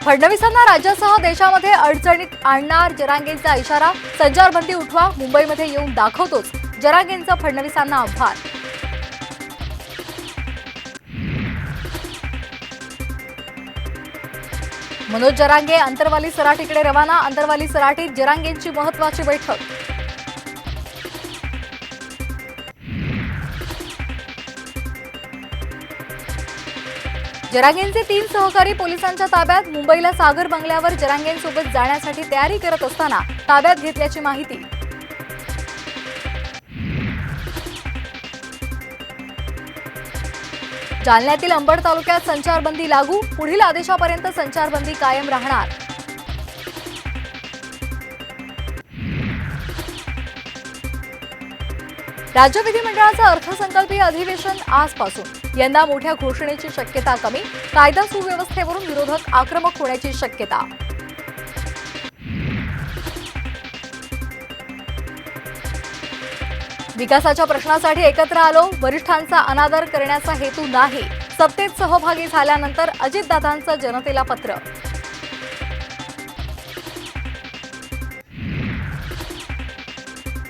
फडणवीसांना राज्यासह देशामध्ये अडचणीत आणणार जरांगेंचा इशारा। संचारबंदी उठवा, मुंबईमध्ये येऊन दाखवतोच, जरांगेंचा फडणवीसांना आव्हान। मनोज जरांगे अंतरवाली सराटीकडे रवाना। अंतरवाली सराटीत जरांगेंची महत्त्वाची बैठक। जरांगेंचे 3 सहकारी पोलिसांच्या ताब्यात। मुंबईला सागर बंगल्यावर जरांगेंसोबत जाण्यासाठी तयारी करत असताना ताब्यात घेतल्याची माहिती। जालन्यातील अंबड तालुक्यात संचारबंदी लागू, पुढील आदेशापर्यंत संचारबंदी कायम राहणार। राज्य विधिमंडळाचं अर्थसंकल्पीय अधिवेशन आजपासून। यंदा मोठ्या घोषणेची शक्यता कमी, कायदा सुव्यवस्थेवरून विरोधक आक्रमक होण्याची शक्यता। विकासाच्या प्रश्नासाठी एकत्र आलो, वरिष्ठांचा अनादर करण्याचा हेतू नाही। सत्तेत सहभागी झाल्यानंतर अजितदादांचं जनतेला पत्र।